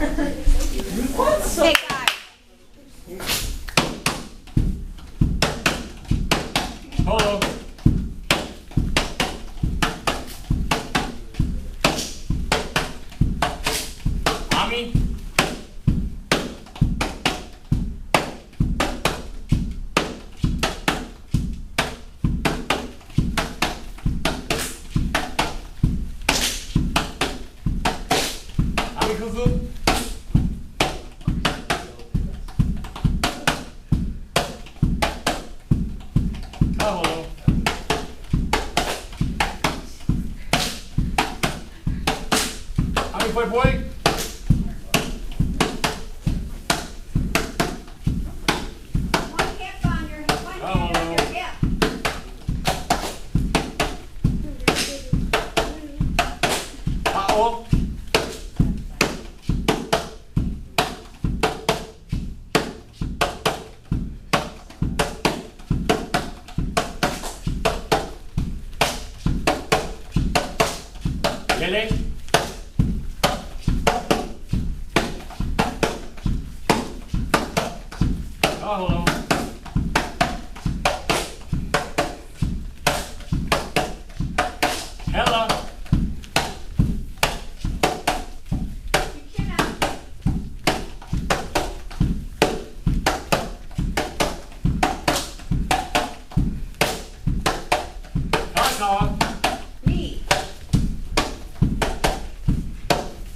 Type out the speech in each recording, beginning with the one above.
Hey guys. Hello. Ami. Ami Kufu. Hello. Ami Boy Boy. One hip on your hip, one hand on your hip. Uh-oh. Lele. Oh, hello. Hello. Your chin up. Hello. Knee.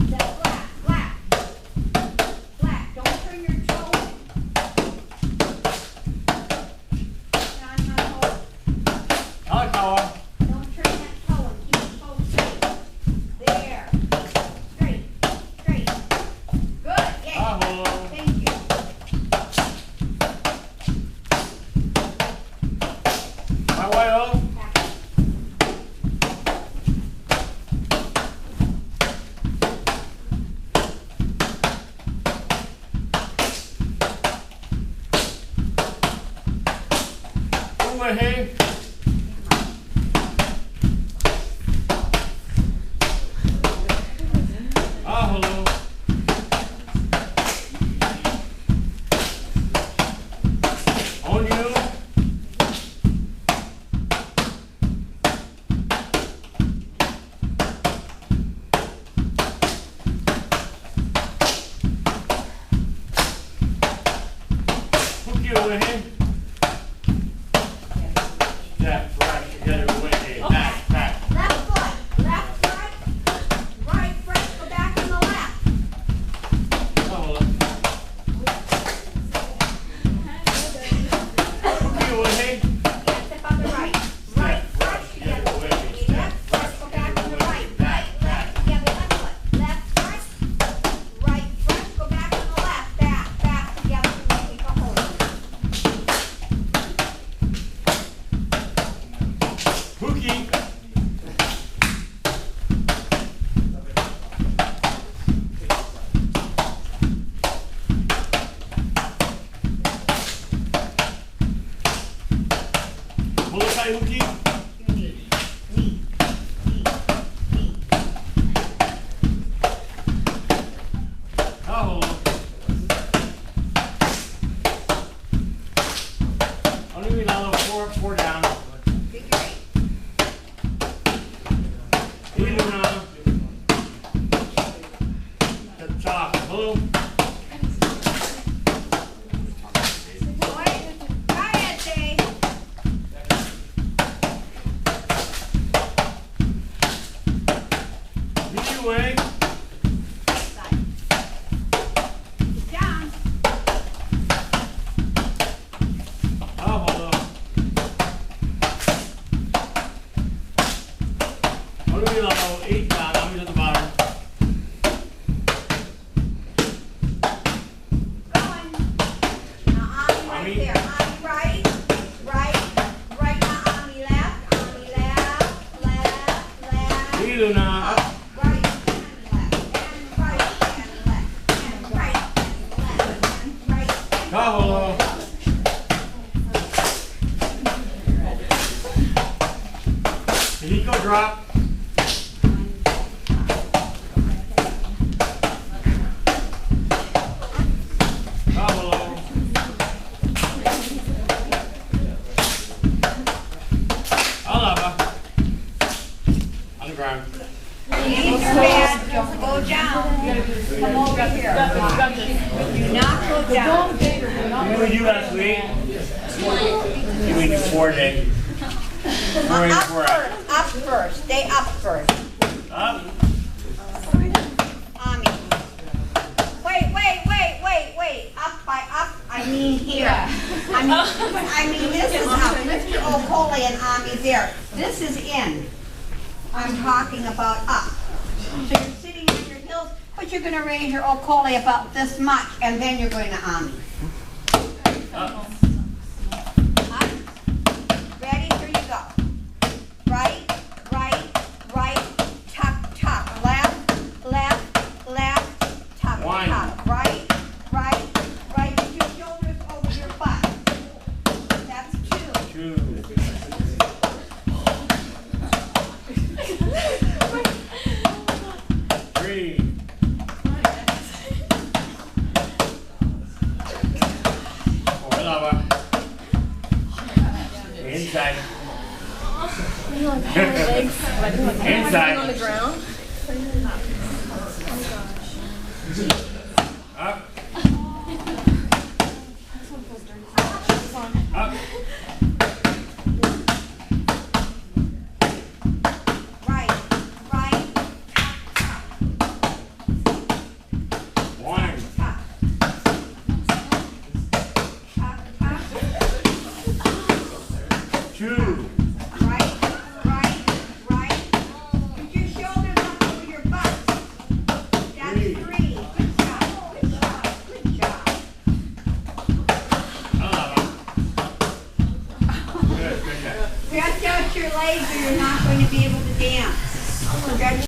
That's flat, flat. Flat. Don't turn your toe. On my toe. Hello. Don't turn that toe and keep the toe straight. There. Straight. Straight. Good. Yay. Hello. Thank you. My way up. Over here. Ah, hello. On you. Hook you over here. Left, right, together, away here. Back, back. Left foot. Left foot. Right foot. Go back on the left. Oh, hook you over here. Left step on the right. Right foot together. Left foot. Go back on the right. Right, left together. Left foot. Left foot. Right foot. Go back on the left. Back, back together. Take a hold. Hookie. Molokai hookie. Knee. Knee. Knee. Knee. Oh. Only we now four down. Figure eight. Iluna. The top. Hello. Boy, try it, Jay. Leeway. Side. Keep down. Oh, hello. Only we now 8 down. I'm at the bottom. Going. Now Ami right Ami. there. Ami right. Right. Right now Ami left. Ami left. Left. Left. Iluna. Right and left. And right and left. And right and left. And right and Oh, hello. Hiko drop. Come over here. Do not go down. What did we do last week? We did 4 days. 4 Up 4 first. Up first. Stay up first. Up. Wait. Up by up. I mean here. I mean this is up. Lift your okole and Ami there. This is in. I'm talking about up. So you're sitting on your heels, but you're going to raise your okole about this much, and then you're going to Ami. Up. Up. Ready? Here you go. Right. Tuck. Left. Tuck. One. Right. Get your shoulders over your butt. That's 2. 2. 3. 4 lava. Inside. Inside. On the ground. Up. Up. Right. 1. Tuck. 2. Right. Get your shoulders up over your butt. That's 3. Good job. Lava. Good job. Stretch out your legs or you're not going to be able to dance. Stretch